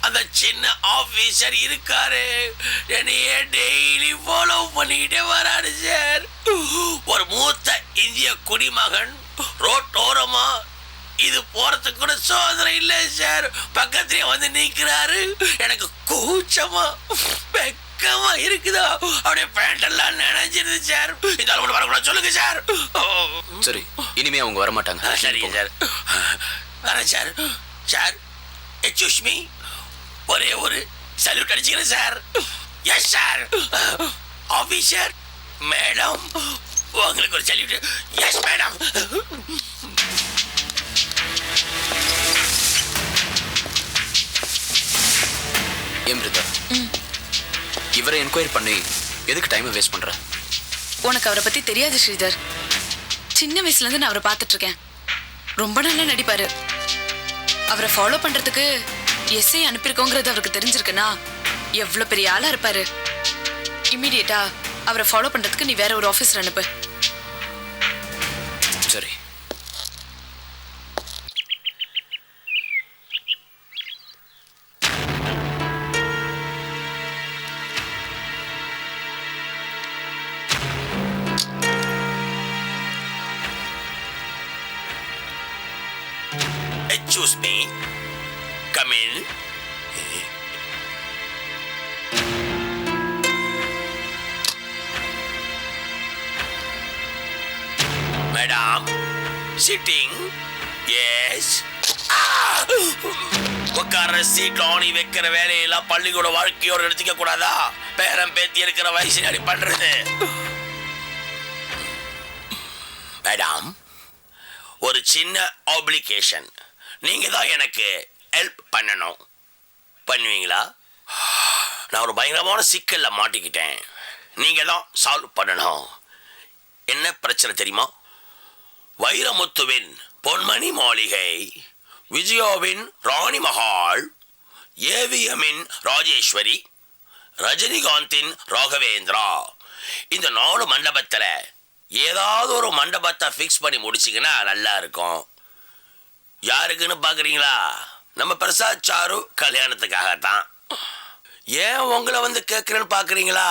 அந்த சின்ன ஆபீசர் இருக்காரு, என்னைய டெய்லி ஃபாலோ பண்ணிக்கிட்டே வராரு சார். ஒரு மூத்த இந்திய குடிமகன் ரோட்டோரமா இது போறதுக்கு கூட சோதனை இல்லை சார். பக்கத்திலே வந்து நிக்கிறாரு. எனக்கு கூச்சமா வெக்கமா இருக்குதா, அப்படியே பேண்ட் எல்லாம் நினைச்சிருது சார். இதால ஒண்ணு வரக்கூடாது சொல்லுங்க சார். சரி, இனிமே அவங்க வரமாட்டாங்க. சரிங்க சார், வரேன் சார். சார் எக்ஸ்கியூஸ் மீ, ஒரே ஒரு சல்யூட் அடிச்சுக்கிறேன் sir. Yes sir. Officer madam, உங்களுக்கு ஒரு சல்யூட். Yes madam. ஏன் பிரிதா, இவரை என்கொயரி பண்ணி எதுக்கு டைமை வேஸ்ட் பண்ற? உனக்கு அவரை பத்தி தெரியாது ஸ்ரீதர். சின்ன வயசுல இருந்து நான் அவரை பார்த்துட்டு இருக்கேன். ரொம்ப நல்லா நடிப்பாரு. அவரை ஃபாலோ பண்றதுக்கு எஸ்ஐ அனுப்பியிருக்கோங்கிறது அவருக்கு தெரிஞ்சிருக்குன்னா எவ்வளவு பெரிய ஆளா இருப்பாரு. இம்மிடியேட்டா அவரை ஃபாலோ பண்றதுக்கு நீ வேற ஒரு ஆபீஸ்ல அனுப்பு. சரி. Excuse me. Come in. Madam, sitting. Yes. உட்கார சீட் ஆணி வைக்கிற வேலையெல்லாம் பள்ளிக்கூட வாழ்க்கையோடு எடுத்துக்க கூடாதா? பேரம் பேத்தி இருக்கிற வயசு அடி பண்றது. மேடம், ஒரு சின்ன ஆப்ளிகேஷன். நீங்க தான் எனக்கு ஹெல்ப் பண்ணணும். பண்ணுவீங்களா? நான் ஒரு பயங்கரமான சிக்கல்ல மாட்டிக்கிட்டேன். நீங்க தான் சால்வ் பண்ணணும். என்ன பிரச்சனை தெரியுமா? வைரமுத்துவின் பொன்மணி மாளிகை, விஜயாவின் ராணி மஹால், ஏவிஎம்மின் ராஜேஸ்வரி, ரஜினிகாந்தின் ராகவேந்திரா, இந்த 4 மண்டபத்தில் ஏதாவது ஒரு மண்டபத்தை ஃபிக்ஸ் பண்ணி முடிச்சிங்கன்னா நல்லா இருக்கும். யாருக்குன்னு பார்க்குறீங்களா? நம்ம பிரசாத் சாரு கல்யாணத்துக்காகத்தான். ஏன் உங்களை வந்து கேட்குறேன்னு பார்க்குறீங்களா?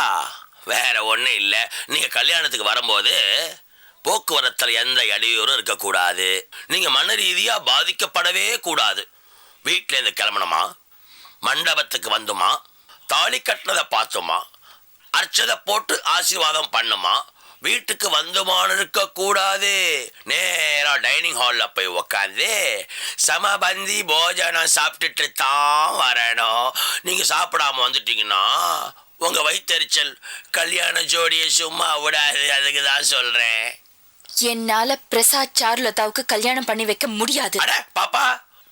வேற ஒன்றும் இல்லை. நீங்கள் கல்யாணத்துக்கு வரும்போது போக்குவரத்தில் எந்த இடையூறும் இருக்கக்கூடாது. நீங்கள் மன ரீதியாக பாதிக்கப்படவே கூடாது. வீட்டிலேருந்து கிளம்பணுமா, மண்டபத்துக்கு வந்துமா, தாலி கட்டினதை பார்த்தோமா, அர்ச்சதை போட்டு ஆசீர்வாதம் பண்ணுமா, வீட்டுக்கு வந்துமான இருக்கக்கூடாது. நேரா டைனிங் ஹாலில் போய் உக்காந்து சமபந்தி போஜனம் சாப்பிட்டுட்டு தான் வரணும். நீங்கள் சாப்பிடாம வந்துட்டீங்கன்னா உங்கள் வயிற்றெரிச்சல் கல்யாண ஜோடியை சும்மா விடாது. அதுக்கு தான் சொல்கிறேன். என்னால பிரசாத் சாருலதாவுக்கு கல்யாணம் பண்ணி வைக்க முடியாது. அட பாப்பா,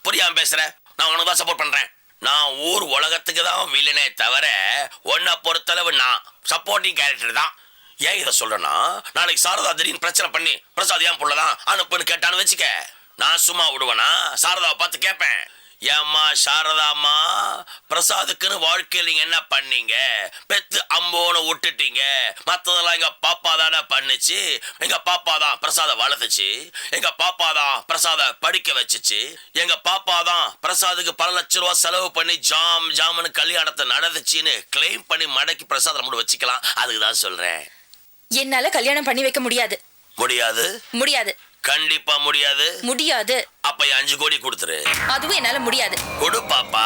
புரியாம பேசுற. நான் உனக்கு தான் சப்போர்ட் பண்றேன். நான் ஊர் உலகத்துக்கு தான் வில்லனே தவிர உன்னை பொறுத்தளவு நான் சப்போர்ட்டிங் கேரக்டர் தான். ஏன் இதை சொல்றேன்னா, நாளைக்கு சாரதா திடீர்னு பிரச்சனை பண்ணி பிரசாத் ஏன் புள்ளதான் அனுப்புன்னு கேட்டான்னு வச்சுக்க, நான் சும்மா விடுவேனா? சாரதாவை பார்த்து கேட்பேன், ஏம்மா சாரதாம்மா, பிரசாதுக்குன்னு வாழ்க்கையில் நீங்க என்ன பண்ணீங்க? பெத்து அம்போன்னு விட்டுட்டீங்க. மற்றதெல்லாம் எங்க பாப்பா தானே பண்ணுச்சு. எங்க பாப்பா தான் பிரசாத வளர்த்துச்சு. எங்க பாப்பா தான் பிரசாத படிக்க வச்சுச்சு. எங்க பாப்பா தான் பிரசாதுக்கு பல லட்சம் ரூபா செலவு பண்ணி ஜாம்னு கல்யாணத்தை நடந்துச்சுன்னு கிளைம் பண்ணி மடக்கி பிரசாத மட்டும் வச்சுக்கலாம். அதுக்கு தான் சொல்றேன். என்னால கல்யாணம் பண்ணி வைக்க முடியாது. முடியாது? முடியாது. கண்டிப்பா முடியாது. முடியாது. அப்ப 5 கோடி கொடுத்துரு. அதுவும் என்னால முடியாது. கொடு பாப்பா.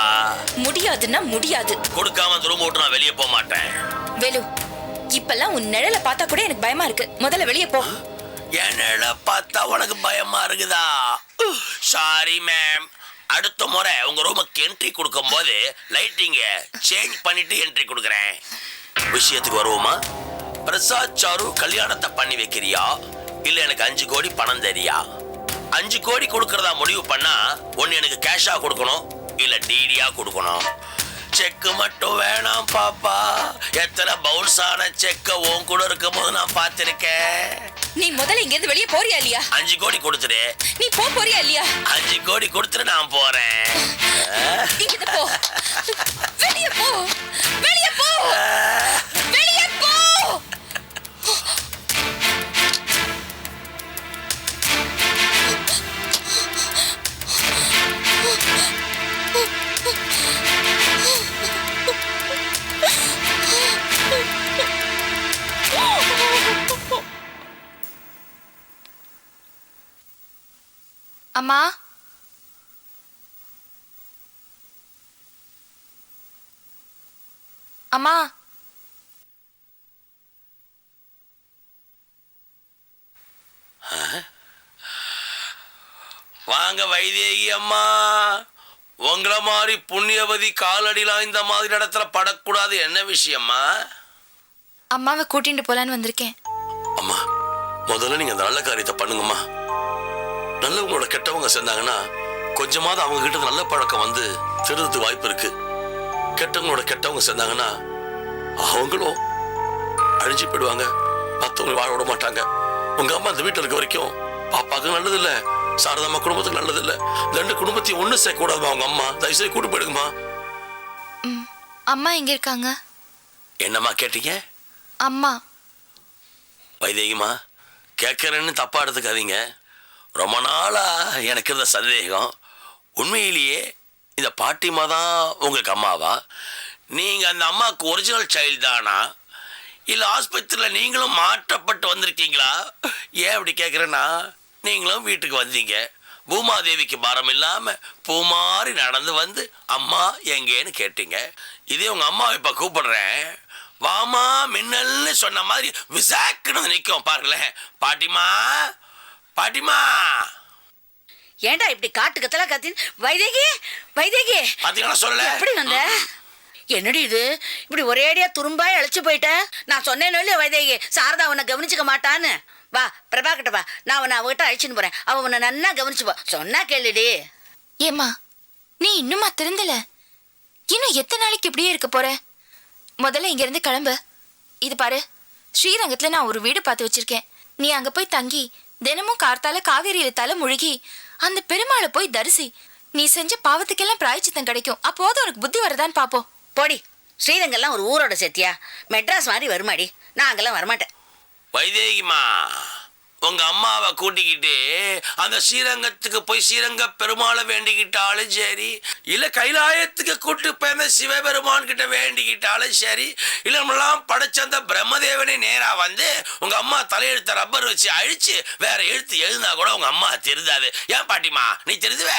முடியாதுன்னா முடியாது. கொடுக்காம திரும்ப விட்டு நான் வெளியே போக மாட்டேன். வேலு, இப்பெல்லாம் உன் நிழலை பார்த்தா கூட எனக்கு பயமா இருக்கு. முதல்ல வெளியே போ. என் நிழலை பார்த்தா உனக்கு பயமா இருக்குதா? சாரி மேம், அடுத்த முறை உங்க ரூமுக்கு என்ட்ரி கொடுக்கும் போது லைட்டிங்க சேஞ்ச் பண்ணிட்டு என்ட்ரி கொடுக்குறேன். விஷயத்துக்கு வருவோமா? பிரசாத் சாரு கல்யாணத்தை பண்ணி வைக்கிறியா, இல்ல எனக்கு 5 கோடி பணம் தெரியா? 5 கோடி கொடுக்கறதா முடிவு பண்ணா ஒன்னு எனக்கு கேஷா கொடுக்கணும், இல்ல டிடியா கொடுக்கணும். செக்கு மட்டும் வேணாம் பாப்பா. எத்தனை பவுன்ஸ் ஆன செக்க உன் கூட இருக்கும் போது நான் பார்த்திருக்கேன். நீ முதல்ல இங்க இருந்து வெளியே போறியா இல்லையா? 5 கோடி கொடுத்துரு. நீ போறியா இல்லையா? 5 கோடி கொடுத்துட்டு நான் போறேன். இங்க போ. வெளியே போ. வெளியே போ. வெளியே போ. அம்மா அம்மா வாங்க வைதேகி அம்மா. உங்களை மாதிரி புண்ணியவதி காலடிலாம் இந்த மாதிரி இடத்துல படக்கூடாது. என்ன விஷயம்மா? அம்மாவை கூட்டிட்டு போலான்னு வந்திருக்கேன். அம்மா, முதல்ல நீங்க அந்த நல்ல காரியத்தை பண்ணுங்கம்மா. நல்லவங்களோட கெட்டவங்க சேர்ந்தாங்கன்னா கொஞ்சமாவது அவங்க கிட்ட நல்ல பழக்கம் வந்து திருறதுக்கு வாய்ப்பு இருக்கு. கெட்டவங்களோட கெட்டவங்க சேர்ந்தாங்கன்னா அவங்களும் அழிஞ்சு போயிடுவாங்க, மற்றவங்க வாழ விட மாட்டாங்க. உங்க அம்மா அந்த வீட்டில் இருக்க வரைக்கும் பாப்பாவுக்கு நல்லது இல்லை, சாரதாம்மா குடும்பத்துக்கு நல்லது இல்லை. ரெண்டு குடும்பத்தையும் ஒண்ணு சேர்க்க கூடாதுமா. அவங்க அம்மா தயவுசெய்து கூட்டு போயிடுங்கம்மா. அம்மா எங்க இருக்காங்க? என்னம்மா கேட்டீங்க? அம்மா. வைதேகிமா, கேட்கறேன்னு தப்பா எடுத்துக்காதீங்க. ரொம்ப நாளா எனக்கு இருந்த சந்தேகம். உண்மையிலேயே இந்த பாட்டிமா தான் உங்களுக்கு அம்மாவா? நீங்க அந்த அம்மாவுக்கு ஒரிஜினல் சைல்டு தானா, இல்லை ஆஸ்பத்திரியில் நீங்களும் மாற்றப்பட்டு வந்திருக்கீங்களா? ஏன் அப்படி கேட்குறேன்னா, நீங்களும் வீட்டுக்கு வந்தீங்க, பூமாதேவிக்கு பாரம் இல்லாம பூமாரி நடந்து வந்து அம்மா எங்கேன்னு கேட்டீங்க. இதே உங்க அம்மாவை இப்ப கூப்பிடுறேன், வாமா மின்னல்னு சொன்ன மாதிரி விசாக்குன்னு நிற்கும் பாருங்களேன். பாட்டிமா, பாட்டிமா. ஏண்டா இப்படி காட்டு கத்தலா கத்தின்? வைதேகி, வைதேகி, பாத்தீங்களா சொல்ல எப்படி வந்த? என்னடி இது இப்படி ஒரேடியா துரும்பாய் அழைச்சு போயிட்ட? நான் சொன்னேன் இல்லையா வைதேகி, சாரதா உன்னை கவனிச்சுக்க மாட்டான்னு. வா பிரபா கிட்ட வா, நான் உன்னை அவகிட்ட அழைச்சின்னு போறேன். அவ உன்னை நன்னா கவனிச்சுப்பா. சொன்னா கேளுடி. ஏம்மா, நீ இன்னுமா திருந்தல? இன்னும் எத்தனை நாளைக்கு இப்படியே இருக்க போற? முதல்ல இங்க இருந்து கிளம்பு. இது பாரு, ஸ்ரீரங்கத்துல நான் ஒரு வீடு பார்த்து வச்சிருக்கேன். நீ அங்க போய் தங்கி தினமும் கார்த்தால காவேரியில தலை முழுகி அந்த பெருமாளை போய் தரிசி. நீ செஞ்ச பாவத்துக்கெல்லாம் பிராயச்சித்தம் கிடைக்கும். அப்போது உனக்கு புத்தி வரதான்னு பாப்போம். போடி. ஸ்ரீரங்கெல்லாம் ஒரு ஊரோட சேர்த்தியா? மெட்ராஸ் மாதிரி வருமாடி. நான் அங்கெல்லாம் வரமாட்டேன். வைதேகிமா, உங்க அம்மாவை கூட்டிக்கிட்டு அந்த ஸ்ரீரங்கத்துக்கு போய் ஸ்ரீரங்க பெருமாளை வேண்டிக்கிட்டாலும் சரி, இல்ல கைலாயத்துக்கு கூட்டு போய் அந்த சிவபெருமான் கிட்ட வேண்டிக்கிட்டாலும் சரி, இல்ல நம்மளாம் படைச்ச அந்த பிரம்மதேவனை நேரா வந்து உங்க அம்மா தலையெழுத்த ரப்பர் வச்சு அழிச்சு வேற எழுத்து எழுந்தா கூட உங்க அம்மா திருந்தாது. ஏன் பாட்டிமா நீ திருதுவ?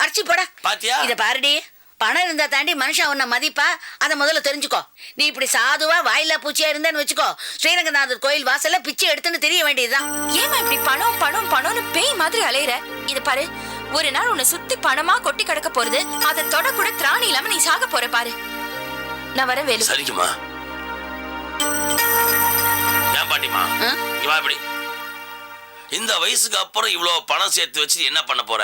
அடிச்சு போட. பாத்தியா? இத பாருடி, பணம் இருந்தா தாண்டி மனுஷன் உன்னை மதிப்பா, அதை முதல்ல தெரிஞ்சுக்கோ. நீ இப்படி சாதுவா வாயிலா பூச்சியா இருந்தேன்னு வச்சுக்கோ, ஸ்ரீரங்கநாதர் கோயில் வாசல்ல பிச்சை எடுத்துன்னு தெரிய வேண்டியதுதான். ஏமா இப்படி பணம் பணம் பணம்னு பேய் மாதிரி அலையிற? இது பாரு, ஒரு நாள் உன்னை சுத்தி பணமா கொட்டி கிடக்க போறது. அதை தொட கூட திராணி இல்லாம நீ சாக போற பாரு. நான் வர வேலு. சரிக்குமா. ஏன் பாட்டிமா இப்படி இந்த வயசுக்கு அப்புறம் இவ்வளவு பணம் சேர்த்து வச்சு என்ன பண்ண போற?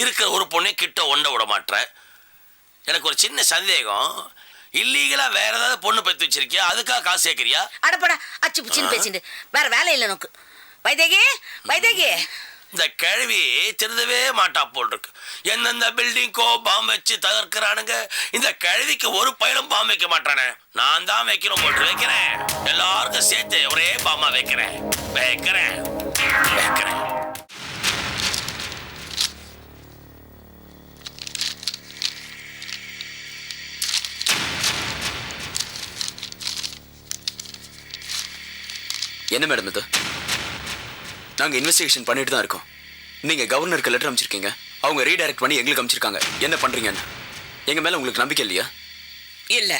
இருக்கிற ஒரு பொண்ணை கிட்ட ஒண்ட விட மாட்டேற. எனக்கு ஒரு சின்ன சந்தேகம், இல்லீகலா வேற ஏதாவது பொண்ணு பெற்று வச்சிருக்கியா? அதுக்காக காசு சேர்க்கிறியா? அடப்படா, அச்சு புச்சின்னு பேசிட்டு வேற வேலை இல்லை நோக்கு. வைதேகி, வைதேகி, இந்த கேள்வி திருந்தவே மாட்டா போல் இருக்கு. எந்தெந்த பில்டிங்கோ பாம்பு வச்சு தகர்க்கிறானுங்க, இந்த கேள்விக்கு ஒரு பயிலும் பாம்பு வைக்க மாட்டானே. நான் தான் வைக்கணும் போட்டு வைக்கிறேன். எல்லாருக்கும் சேர்த்து ஒரே பாம்பா வைக்கிறேன் வைக்கிறேன் வைக்கிறேன். என்ன மேடம் இது? நாங்க இன்வெஸ்டிகேஷன் பண்ணிட்டு தான் இருக்கோம். நீங்க கவர்னருக்கு லெட்டர் அமைச்சிருக்கீங்க, அவங்க ரீடைரக்ட் பண்ணி எங்களுக்கு அமைச்சிருக்காங்க. என்ன பண்றீங்கன்னு எங்க மேல உங்களுக்கு நம்பிக்கை இல்லையா? இல்ல,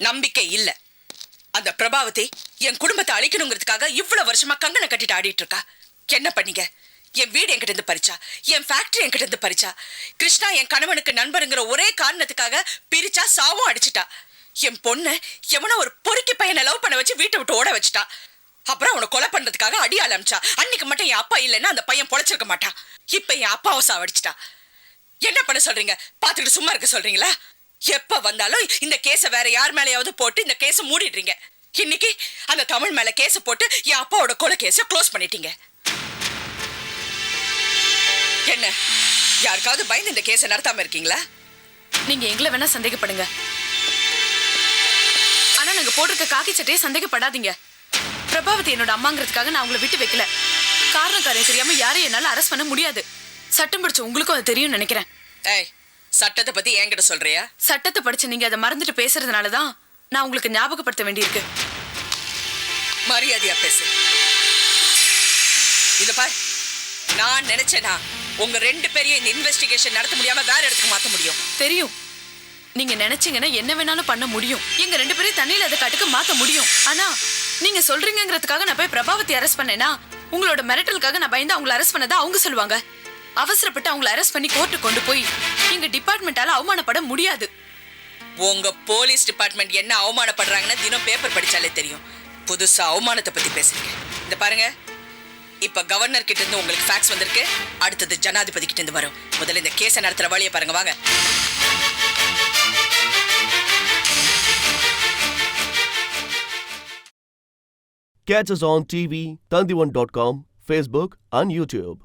நம்பிக்கை இல்ல. அந்த பிரபாவதி என் குடும்பத்தை அழிக்கணுங்கிறதுக்காக இவ்வளவு வருஷமா கங்கனை கட்டிட்டு ஆடிட்டு இருக்கா. என்ன பண்ணீங்க? என் வீடு என்கிட்ட இருந்து பறிச்சா, என் ஃபேக்டரி என்கிட்ட இருந்து பறிச்சா, கிருஷ்ணா என் கணவனுக்கு நண்பருங்கிற ஒரே காரணத்துக்காக பிரிச்சா, சாவும் அடிச்சிட்டா. என் பொண்ணு எவனோ ஒரு பொறுக்கி பையனை லவ் பண்ண வச்சு வீட்டை விட்டு ஓட வச்சுட்டா. அப்புறம் அவனை கொலை பண்றதுக்காக அடி ஆரம்பிச்சா. அன்னைக்கு மட்டும் என் அப்பா இல்லைன்னா அந்த பையன் பொழைச்சிருக்க மாட்டான். இப்ப என் அப்பாவை சாவடிச்சிட்டா. என்ன பண்ண சொல்றீங்க? பாத்துக்கிட்டு சும்மா இருக்க சொல்றீங்களா? எப்ப வந்தாலும் இந்த கேஸை வேற யார் மேலேயாவது போட்டு இந்த கேஸை மூடிடுறீங்க. இன்னைக்கு அந்த தமிழ் மேல கேஸை போட்டு என் அப்பாவோட கொலை கேஸை க்ளோஸ் பண்ணிட்டீங்க. என்ன யாருக்காவது பயந்து இந்த கேஸை நடத்தாம இருக்கீங்களா? நீங்க எங்களை வேணா சந்தேகப்படுங்க, ஆனா நாங்க போட்டிருக்க காக்கி சட்டையை சந்தேகப்படாதீங்க. பிரபாவதி என்னோட அம்மாங்கிறதுக்காக நான் அவங்களை விட்டு வைக்கல. காரணம் காரியம் தெரியாம யாரையும் என்னால அரெஸ்ட் பண்ண முடியாது. சட்டம் படிச்ச உங்களுக்கும் அது தெரியும் நினைக்கிறேன். ஏய், சட்டத்தை பத்தி என்கிட்ட சொல்றியா? சட்டத்தை படிச்சு நீங்க அதை மறந்துட்டு பேசுறதுனாலதான் நான் உங்களுக்கு ஞாபகப்படுத்த வேண்டியிருக்கு. மரியாதையா பேசு. இத பார், நான் நினைச்சேனா உங்க 2 பேரையும் இந்த இன்வெஸ்டிகேஷன் நடத்த முடியாம வேற இடத்துக்கு மாத்த முடியும். தெரியும், நீங்க நினைச்சீங்கன்னா என்ன வேணாலும் பண்ண முடியும். எங்க 2 பேரையும் தண்ணியில அதை கட்டுக்கு மாத்த முடியும். ஆனா நீங்க சொல்றீங்கிறதுக்காக நான் போய் பிரபாவதி அரெஸ்ட் பண்ணேனா, உங்களோட மிரட்டலுக்காக நான் பயந்து அவங்கள அரெஸ்ட் பண்ணதா அவங்க சொல்லுவாங்க. அவசரப்பட்டு அவங்கள அரெஸ்ட் பண்ணி கோர்ட்டு கொண்டு போய் எங்க டிபார்ட்மெண்டால அவமானப்பட முடியாது. உங்க போலீஸ் டிபார்ட்மெண்ட் என்ன அவமானப்படுறாங்கன்னு தினம் பேப்பர் படிச்சாலே தெரியும். புதுசா அவமானத்தை பத்தி பேசுறீங்க. இந்த பாருங்க, இப்ப கவர்னர் கிட்ட இருந்து உங்களுக்கு ஃபேக்ஸ் வந்திருக்கு. அடுத்தது ஜனாதிபதி கிட்ட இருந்து வரும். முதல்ல இந்த கேஸை நடத்துற வழியை பாருங்க. வாங்க. Catch us on TV, Tandivan.com, Facebook and YouTube.